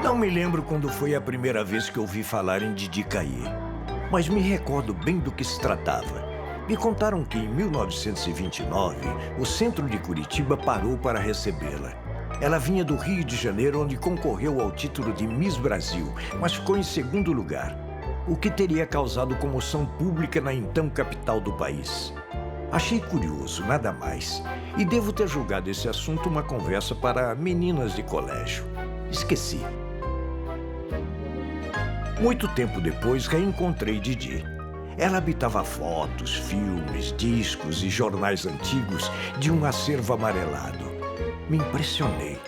Não me lembro quando foi a primeira vez que ouvi falar em Didi Caê, mas me recordo bem do que se tratava. Me contaram que em 1929, o centro de Curitiba parou para recebê-la. Ela vinha do Rio de Janeiro, onde concorreu ao título de Miss Brasil, mas ficou em segundo lugar, o que teria causado comoção pública na então capital do país. Achei curioso, nada mais, e devo ter julgado esse assunto uma conversa para meninas de colégio. Esqueci. Muito tempo depois, reencontrei Didi. Ela habitava fotos, filmes, discos e jornais antigos de um acervo amarelado. Me impressionei.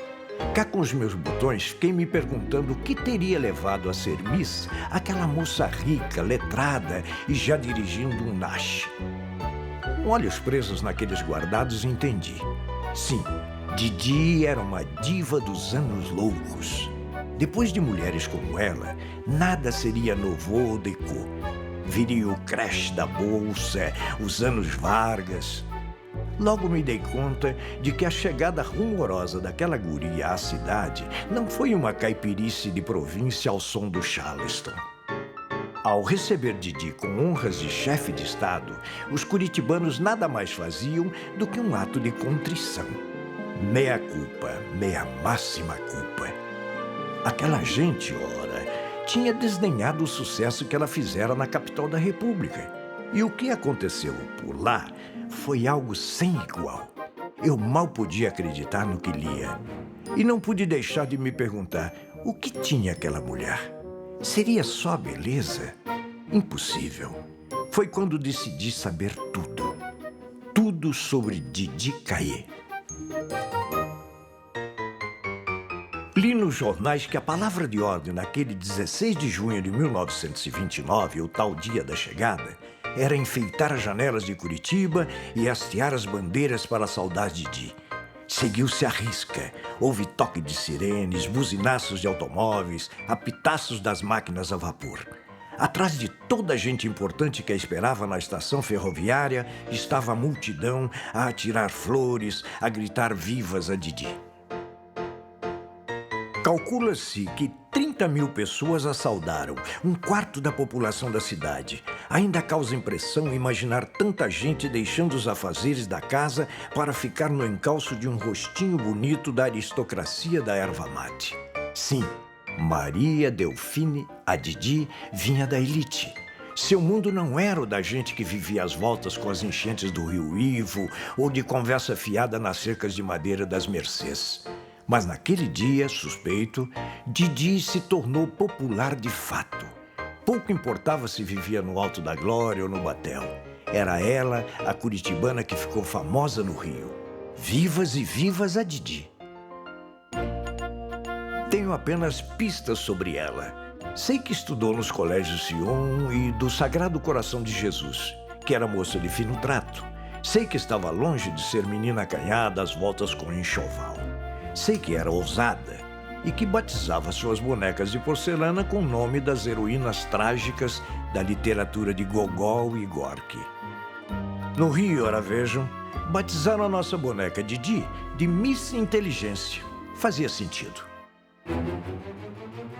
Cá com os meus botões, fiquei me perguntando o que teria levado a ser Miss aquela moça rica, letrada e já dirigindo um Nash. Com olhos presos naqueles guardados, entendi. Sim, Didi era uma diva dos anos loucos. Depois de mulheres como ela, nada seria nouveau ou déco. Viria o crash da bolsa, os anos Vargas. Logo me dei conta de que a chegada rumorosa daquela guria à cidade não foi uma caipirice de província ao som do Charleston. Ao receber Didi com honras de chefe de Estado, os curitibanos nada mais faziam do que um ato de contrição. Mea culpa, mea máxima culpa. Aquela gente, ora, tinha desdenhado o sucesso que ela fizera na capital da República. E o que aconteceu por lá foi algo sem igual. Eu mal podia acreditar no que lia. E não pude deixar de me perguntar o que tinha aquela mulher. Seria só beleza? Impossível. Foi quando decidi saber tudo. Tudo sobre Didi Caê. Li nos jornais que a palavra de ordem naquele 16 de junho de 1929, o tal dia da chegada, era enfeitar as janelas de Curitiba e hastear as bandeiras para saudar Didi. Seguiu-se à risca. Houve toque de sirenes, buzinaços de automóveis, apitaços das máquinas a vapor. Atrás de toda a gente importante que a esperava na estação ferroviária, estava a multidão a atirar flores, a gritar vivas a Didi. Calcula-se que 30 mil pessoas a saudaram, um quarto da população da cidade. Ainda causa impressão imaginar tanta gente deixando os afazeres da casa para ficar no encalço de um rostinho bonito da aristocracia da erva mate. Sim, Maria Delfine, a Didi, vinha da elite. Seu mundo não era o da gente que vivia às voltas com as enchentes do Rio Ivo ou de conversa fiada nas cercas de madeira das Mercês. Mas naquele dia, suspeito, Didi se tornou popular de fato. Pouco importava se vivia no Alto da Glória ou no Batel. Era ela, a curitibana que ficou famosa no Rio. Vivas e vivas a Didi. Tenho apenas pistas sobre ela. Sei que estudou nos colégios Sion e do Sagrado Coração de Jesus, que era moça de fino trato. Sei que estava longe de ser menina acanhada às voltas com enxoval. Sei que era ousada e que batizava suas bonecas de porcelana com o nome das heroínas trágicas da literatura de Gogol e Gorky. No Rio, ora vejam, batizaram a nossa boneca Didi de Miss Inteligência. Fazia sentido.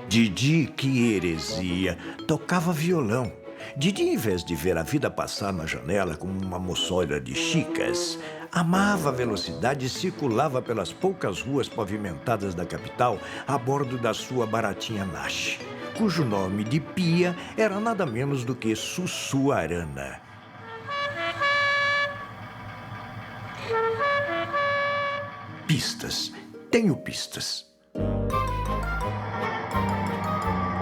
Didi, que heresia, tocava violão. Didi, em vez de ver a vida passar na janela como uma moçoira de chicas, amava a velocidade e circulava pelas poucas ruas pavimentadas da capital a bordo da sua baratinha Nash, cujo nome de pia era nada menos do que Sussuarana. Pistas. Tenho pistas.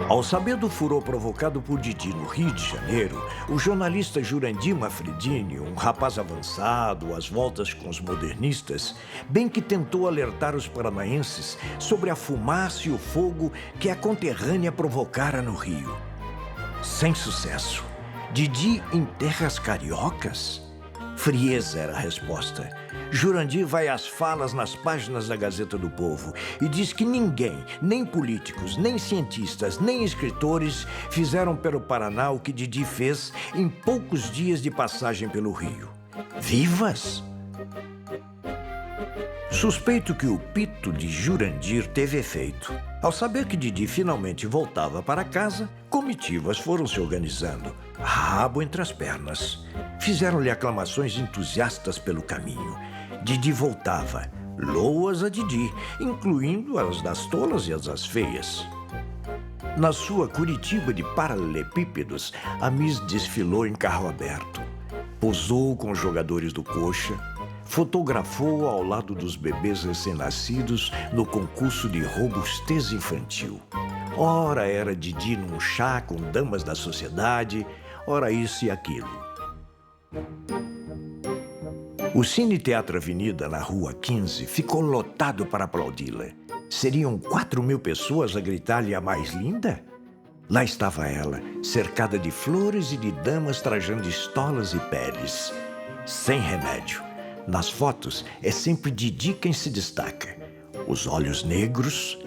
Ao saber do furor provocado por Didi no Rio de Janeiro, o jornalista Jurandir Manfredini, um rapaz avançado, às voltas com os modernistas, bem que tentou alertar os paranaenses sobre a fumaça e o fogo que a conterrânea provocara no Rio. Sem sucesso. Didi em terras cariocas? Frieza era a resposta. Jurandir vai às falas nas páginas da Gazeta do Povo e diz que ninguém, nem políticos, nem cientistas, nem escritores, fizeram pelo Paraná o que Didi fez em poucos dias de passagem pelo Rio. Vivas? Suspeito que o pito de Jurandir teve efeito. Ao saber que Didi finalmente voltava para casa, comitivas foram se organizando, rabo entre as pernas. Fizeram-lhe aclamações entusiastas pelo caminho. Didi voltava, loas a Didi, incluindo as das tolas e as das feias. Na sua Curitiba de paralelepípedos, a Miss desfilou em carro aberto. Posou com os jogadores do Coxa, fotografou ao lado dos bebês recém-nascidos no concurso de robustez infantil. Ora era Didi num chá com damas da sociedade, ora isso e aquilo. O Cine Teatro Avenida, na Rua 15, ficou lotado para aplaudi-la. Seriam 4.000 pessoas a gritar-lhe a mais linda? Lá estava ela, cercada de flores e de damas trajando estolas e peles. Sem remédio. Nas fotos, é sempre Didi quem se destaca. Os olhos negros,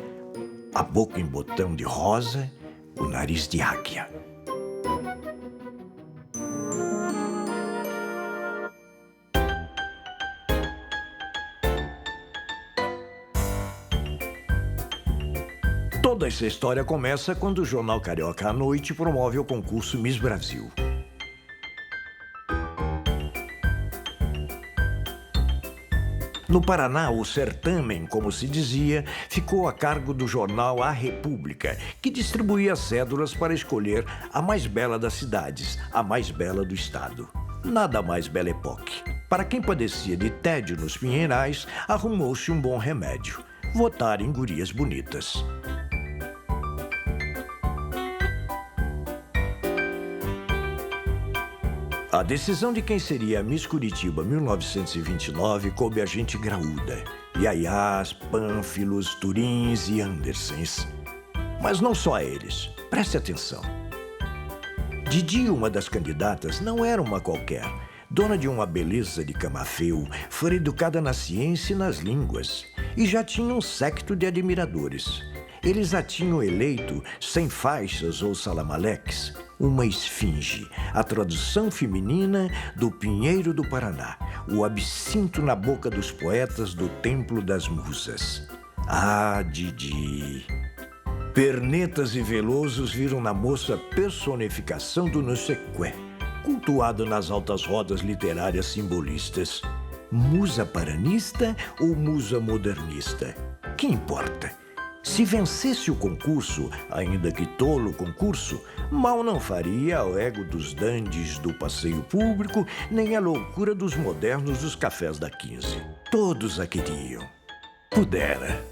a boca em botão de rosa, o nariz de águia. Toda essa história começa quando o jornal Carioca à Noite promove o concurso Miss Brasil. No Paraná, o certamen, como se dizia, ficou a cargo do jornal A República, que distribuía cédulas para escolher a mais bela das cidades, a mais bela do estado. Nada mais belle époque. Para quem padecia de tédio nos Pinheirais, arrumou-se um bom remédio: votar em gurias bonitas. A decisão de quem seria a Miss Curitiba 1929 coube a gente graúda. Iaiás, Pânfilos, Turins e Andersens. Mas não só a eles. Preste atenção. Didi, uma das candidatas, não era uma qualquer. Dona de uma beleza de camafeu, fora educada na ciência e nas línguas. E já tinha um séquito de admiradores. Eles a tinham eleito, sem faixas ou salamaleques, uma esfinge, a tradução feminina do Pinheiro do Paraná, o absinto na boca dos poetas do Templo das Musas. Ah, Didi! Pernetas e Velosos viram na moça personificação do não sei quê, cultuado nas altas rodas literárias simbolistas. Musa paranista ou musa modernista? Que importa? Se vencesse o concurso, ainda que tolo concurso, mal não faria ao ego dos dandies do passeio público, nem a loucura dos modernos dos cafés da 15. Todos a queriam. Pudera.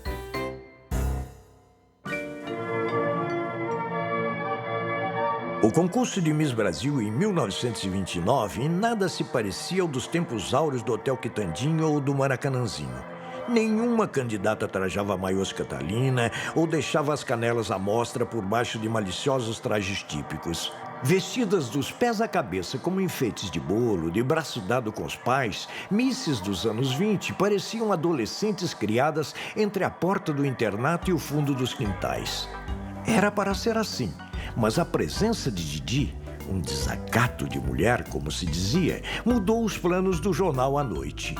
O concurso de Miss Brasil em 1929 em nada se parecia ao dos tempos áureos do Hotel Quitandinho ou do Maracanãzinho. Nenhuma candidata trajava maiôs Catalina ou deixava as canelas à mostra por baixo de maliciosos trajes típicos. Vestidas dos pés à cabeça como enfeites de bolo, de braço dado com os pais, misses dos anos 20 pareciam adolescentes criadas entre a porta do internato e o fundo dos quintais. Era para ser assim, mas a presença de Didi, um desacato de mulher, como se dizia, mudou os planos do jornal à noite.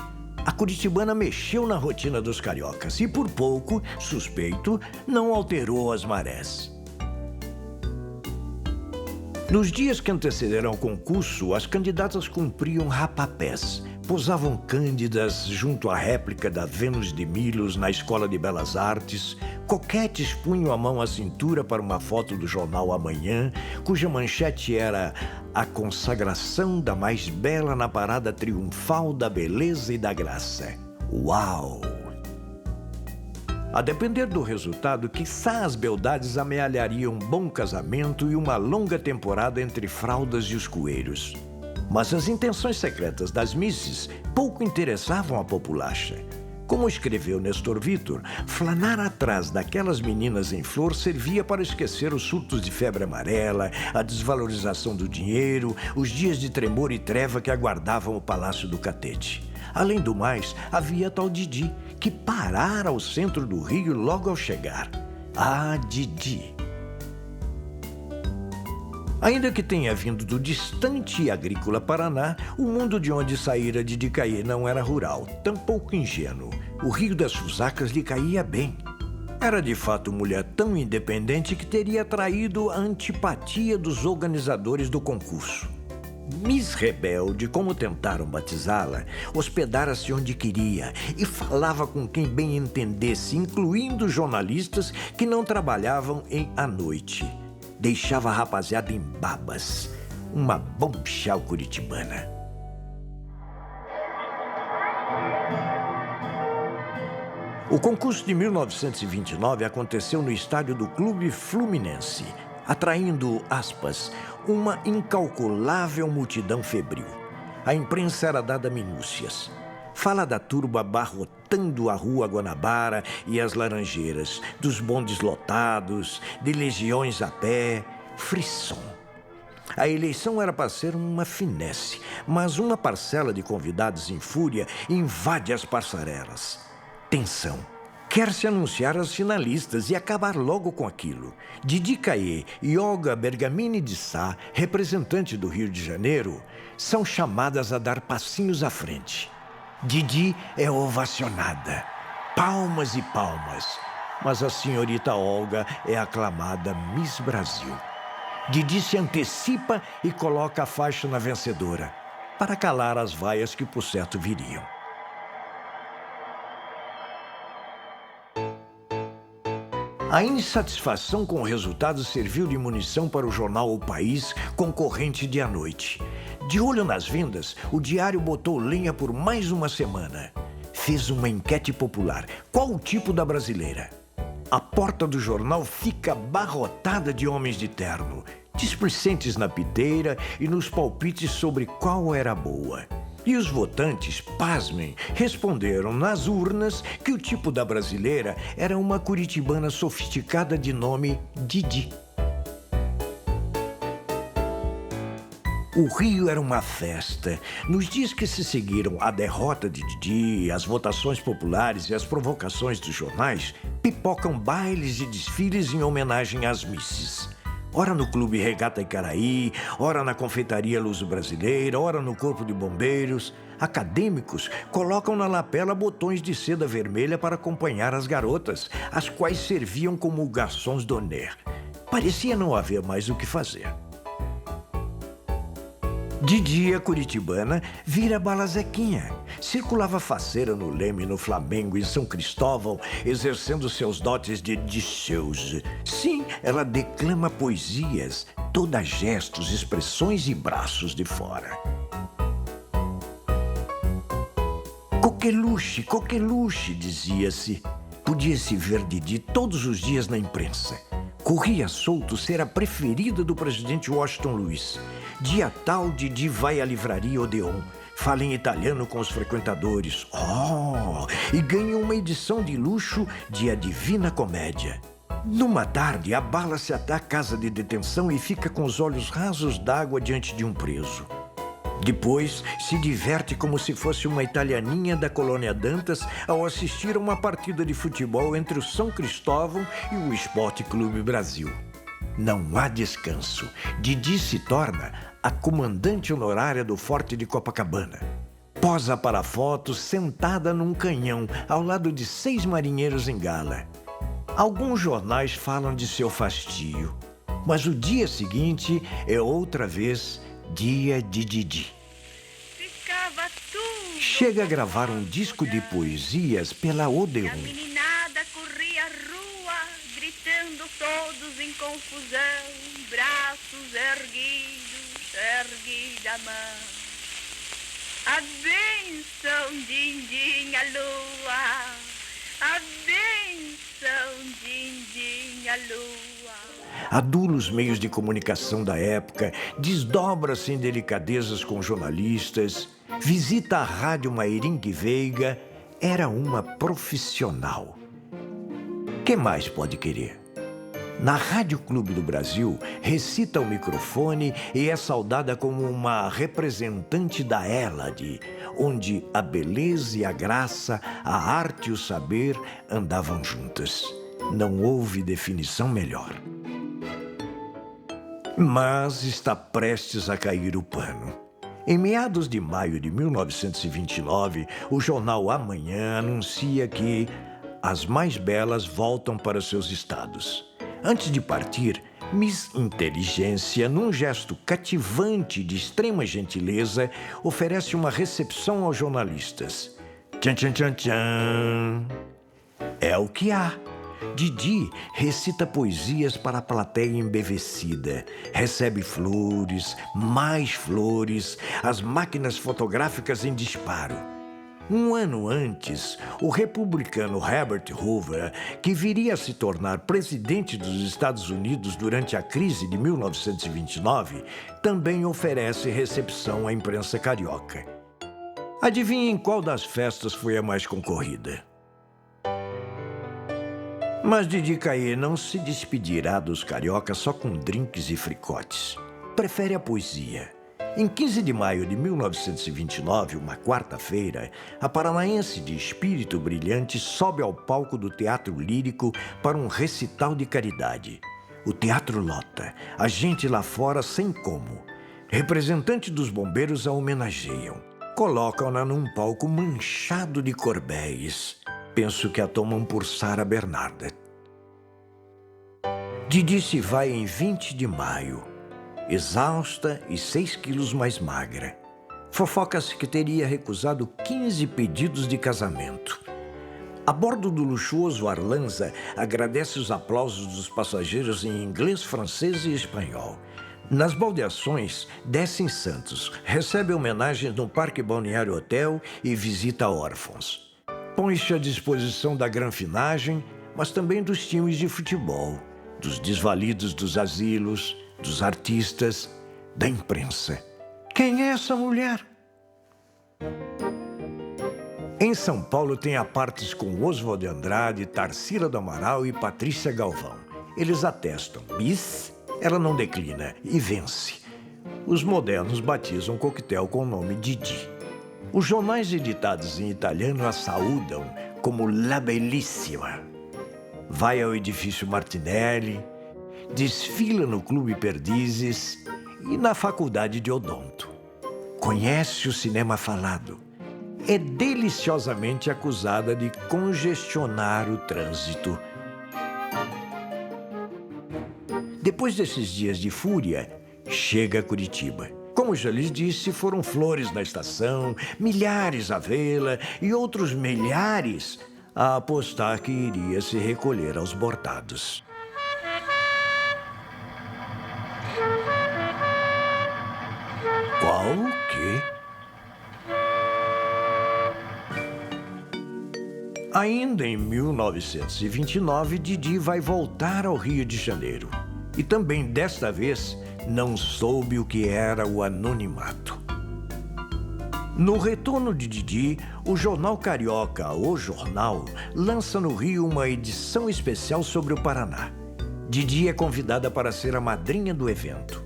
A curitibana mexeu na rotina dos cariocas e, por pouco, suspeito, não alterou as marés. Nos dias que antecederam ao concurso, as candidatas cumpriam rapapés. Posavam cândidas junto à réplica da Vênus de Milos na Escola de Belas Artes. Coquetes punham a mão à cintura para uma foto do jornal Amanhã, cuja manchete era a consagração da mais bela na parada triunfal da beleza e da graça. Uau! A depender do resultado, quiçá as beldades amealhariam um bom casamento e uma longa temporada entre fraldas e os coelhos. Mas as intenções secretas das misses pouco interessavam a populacha. Como escreveu Nestor Vitor, flanar atrás daquelas meninas em flor servia para esquecer os surtos de febre amarela, a desvalorização do dinheiro, os dias de tremor e treva que aguardavam o Palácio do Catete. Além do mais, havia a tal Didi, que parara ao centro do Rio logo ao chegar. Ah, Didi! Ainda que tenha vindo do distante e agrícola Paraná, o mundo de onde saíra Didi Caê não era rural, tampouco ingênuo. O Rio das Fusacas lhe caía bem. Era de fato mulher tão independente que teria atraído a antipatia dos organizadores do concurso. Miss Rebelde, como tentaram batizá-la, hospedara-se onde queria e falava com quem bem entendesse, incluindo jornalistas que não trabalhavam à noite. Deixava a rapaziada em babas. Uma bombshell curitibana. O concurso de 1929 aconteceu no estádio do Clube Fluminense, atraindo, aspas, uma incalculável multidão febril. A imprensa era dada minúcias. Fala da turba abarrotando a Rua Guanabara e as Laranjeiras, dos bondes lotados, de legiões a pé, frisson. A eleição era para ser uma finesse, mas uma parcela de convidados em fúria invade as passarelas. Tensão. Quer-se anunciar as finalistas e acabar logo com aquilo. Didi Caê e Olga Bergamini de Sá, representante do Rio de Janeiro, são chamadas a dar passinhos à frente. Didi é ovacionada. Palmas e palmas. Mas a senhorita Olga é aclamada Miss Brasil. Didi se antecipa e coloca a faixa na vencedora, para calar as vaias que por certo viriam. A insatisfação com o resultado serviu de munição para o jornal O País, concorrente de à noite. De olho nas vendas, o diário botou lenha por mais uma semana. Fez uma enquete popular. Qual o tipo da brasileira? A porta do jornal fica abarrotada de homens de terno, displicentes na piteira e nos palpites sobre qual era boa. E os votantes, pasmem, responderam nas urnas que o tipo da brasileira era uma curitibana sofisticada de nome Didi. O Rio era uma festa. Nos dias que se seguiram a derrota de Didi, as votações populares e as provocações dos jornais, pipocam bailes e desfiles em homenagem às misses. Ora no Clube Regata Icaraí, ora na Confeitaria Luso Brasileira, ora no Corpo de Bombeiros. Acadêmicos colocam na lapela botões de seda vermelha para acompanhar as garotas, as quais serviam como garçons d'honneur. Parecia não haver mais o que fazer. De dia, curitibana vira balazequinha. Circulava faceira no Leme, no Flamengo, em São Cristóvão, exercendo seus dotes de Disseuze. Sim, ela declama poesias, toda gestos, expressões e braços de fora. Coqueluche, dizia-se. Podia-se ver Didi todos os dias na imprensa. Corria solto ser a preferida do presidente Washington Luiz. Dia tal, Didi vai à livraria Odeon, fala em italiano com os frequentadores. E ganha uma edição de luxo de A Divina Comédia. Numa tarde, abala-se até a casa de detenção e fica com os olhos rasos d'água diante de um preso. Depois, se diverte como se fosse uma italianinha da colônia Dantas ao assistir a uma partida de futebol entre o São Cristóvão e o Esporte Clube Brasil. Não há descanso. Didi se torna a comandante honorária do Forte de Copacabana. Posa para fotos sentada num canhão, ao lado de 6 marinheiros em gala. Alguns jornais falam de seu fastio, mas o dia seguinte é outra vez dia de Didi. Chega a gravar um disco de poesias pela Odeon. A meninada corria a rua, gritando todos em confusão, braços erguidos, erguida a mão. A bênção, din-din, a lua, a bênção, din-din, a lua. Adula os meios de comunicação da época, desdobra-se em delicadezas com jornalistas, visita a rádio Mairinque Veiga, era uma profissional. Que mais pode querer? Na Rádio Clube do Brasil, recita ao microfone e é saudada como uma representante da Hélade, onde a beleza e a graça, a arte e o saber andavam juntas. Não houve definição melhor. Mas está prestes a cair o pano. Em meados de maio de 1929, o jornal Amanhã anuncia que as mais belas voltam para seus estados. Antes de partir, Miss Inteligência, num gesto cativante de extrema gentileza, oferece uma recepção aos jornalistas. Tchan, tchan, tchan, tchan. É o que há. Didi recita poesias para a plateia embevecida, recebe flores, mais flores, as máquinas fotográficas em disparo. Um ano antes, o republicano Herbert Hoover, que viria a se tornar presidente dos Estados Unidos durante a crise de 1929, também oferece recepção à imprensa carioca. Adivinhem qual das festas foi a mais concorrida? Mas Didi Caê não se despedirá dos cariocas só com drinks e fricotes. Prefere a poesia. Em 15 de maio de 1929, uma quarta-feira, a paranaense de espírito brilhante sobe ao palco do Teatro Lírico para um recital de caridade. O teatro lota, a gente lá fora sem como. Representantes dos bombeiros a homenageiam. Colocam-na num palco manchado de corbéis. Penso que a tomam por Sara Bernarda. Didi se vai em 20 de maio, exausta e 6 quilos mais magra. Fofoca-se que teria recusado 15 pedidos de casamento. A bordo do luxuoso Arlanza, agradece os aplausos dos passageiros em inglês, francês e espanhol. Nas baldeações, desce em Santos, recebe homenagens no Parque Balneário Hotel e visita órfãos. Põe-se à disposição da granfinagem, mas também dos times de futebol, dos desvalidos dos asilos, dos artistas, da imprensa. Quem é essa mulher? Em São Paulo tem apartes com Oswald de Andrade, Tarsila do Amaral e Patrícia Galvão. Eles atestam, Miss, ela não declina e vence. Os modernos batizam o coquetel com o nome Didi. Os jornais editados em italiano a saúdam como La Bellissima. Vai ao edifício Martinelli, desfila no Clube Perdizes e na Faculdade de Odonto. Conhece o cinema falado. É deliciosamente acusada de congestionar o trânsito. Depois desses dias de fúria, chega a Curitiba. Como já lhes disse, foram flores na estação, milhares a vê-la e outros milhares a apostar que iria se recolher aos bordados. Qual o quê? Ainda em 1929, Didi vai voltar ao Rio de Janeiro. E também desta vez não soube o que era o anonimato. No retorno de Didi, o jornal carioca O Jornal lança no Rio uma edição especial sobre o Paraná. Didi é convidada para ser a madrinha do evento.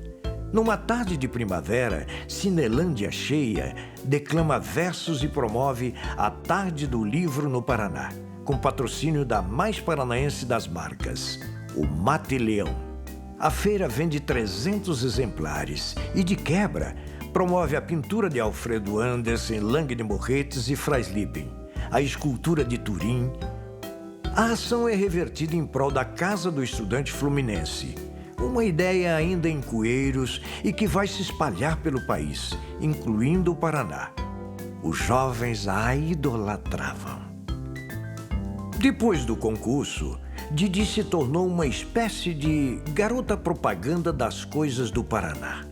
Numa tarde de primavera, Cinelândia cheia, declama versos e promove a Tarde do Livro no Paraná, com patrocínio da mais paranaense das marcas, o Mate Leão. A feira vende 300 exemplares e, de quebra, promove a pintura de Alfredo Andersen, Lange de Morretes e Freislieben, a escultura de Turim. A ação é revertida em prol da Casa do Estudante Fluminense, uma ideia ainda em cueiros e que vai se espalhar pelo país, incluindo o Paraná. Os jovens a idolatravam. Depois do concurso, Didi se tornou uma espécie de garota propaganda das coisas do Paraná.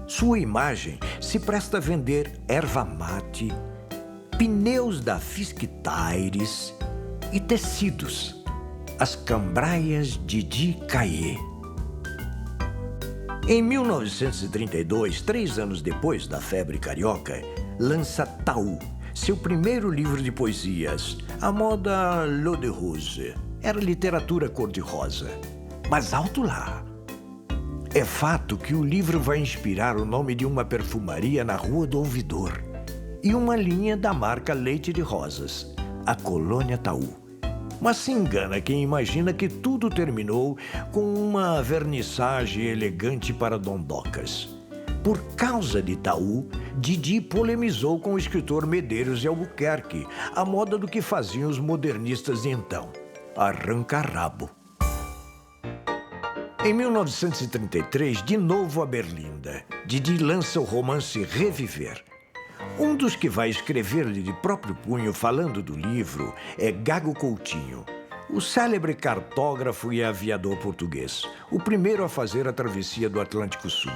Sua imagem se presta a vender erva mate, pneus da Fisk Tires e tecidos, as cambraias Didi Caê. Em 1932, 3 anos depois da febre carioca, lança Taú, seu primeiro livro de poesias, a moda L'Eau de Rose. Era literatura cor-de-rosa. Mas alto lá! É fato que o livro vai inspirar o nome de uma perfumaria na Rua do Ouvidor e uma linha da marca Leite de Rosas, a Colônia Taú. Mas se engana quem imagina que tudo terminou com uma vernissagem elegante para dondocas. Por causa de Itaú, Didi polemizou com o escritor Medeiros de Albuquerque, à moda do que faziam os modernistas de então. Arranca-rabo. Em 1933, de novo a Berlinda, Didi lança o romance Reviver. Um dos que vai escrever-lhe de próprio punho falando do livro é Gago Coutinho, o célebre cartógrafo e aviador português, o primeiro a fazer a travessia do Atlântico Sul.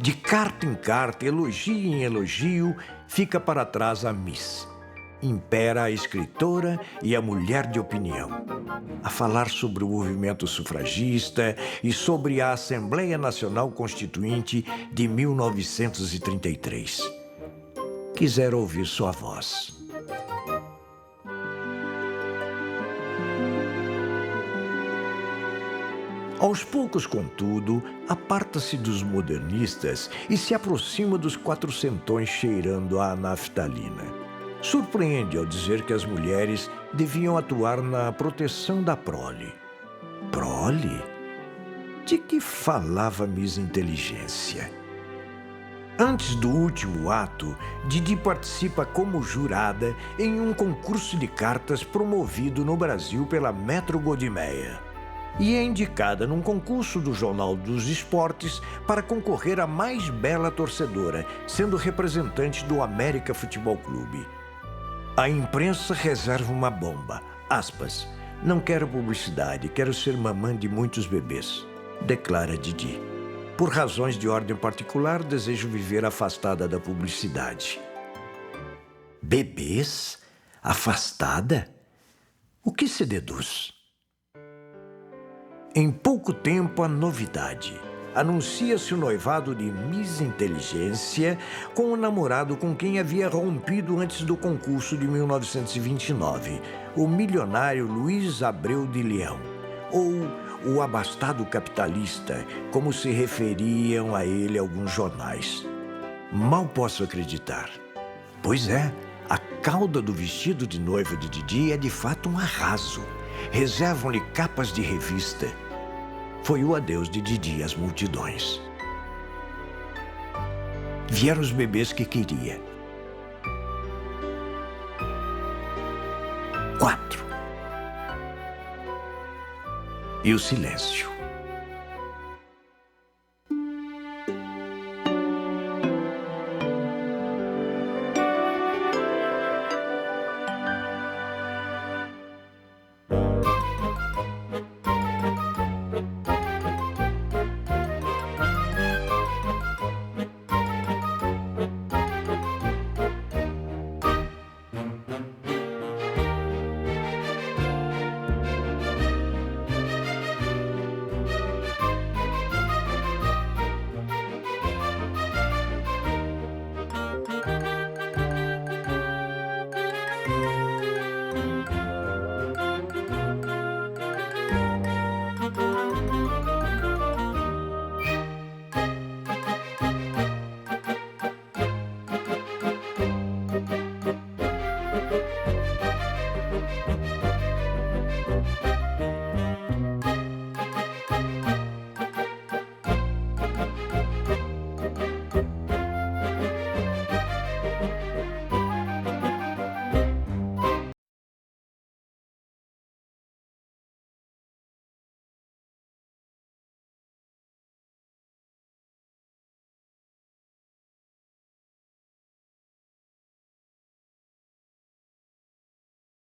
De carta em carta, elogio em elogio, fica para trás a Miss. Impera a escritora e a mulher de opinião, a falar sobre o movimento sufragista e sobre a Assembleia Nacional Constituinte de 1933. Quisera ouvir sua voz. Aos poucos, contudo, aparta-se dos modernistas e se aproxima dos quatrocentões cheirando a naftalina. Surpreende ao dizer que as mulheres deviam atuar na proteção da prole. Prole? De que falava Miss Inteligência? Antes do último ato, Didi participa como jurada em um concurso de cartas promovido no Brasil pela Metro-Goldwyn-Mayer. E é indicada num concurso do Jornal dos Esportes para concorrer à mais bela torcedora, sendo representante do América Futebol Clube. A imprensa reserva uma bomba. Aspas. Não quero publicidade, quero ser mamã de muitos bebês, declara Didi. Por razões de ordem particular, desejo viver afastada da publicidade. Bebês? Afastada? O que se deduz? Em pouco tempo, a novidade. Anuncia-se o noivado de Miss Inteligência com o namorado com quem havia rompido antes do concurso de 1929, o milionário Luiz Abreu de Leão, ou o abastado capitalista, como se referiam a ele alguns jornais. Mal posso acreditar. Pois é, a cauda do vestido de noiva de Didi é de fato um arraso. Reservam-lhe capas de revista. Foi o adeus de Didi às multidões. Vieram os bebês que queria. 4. E o silêncio.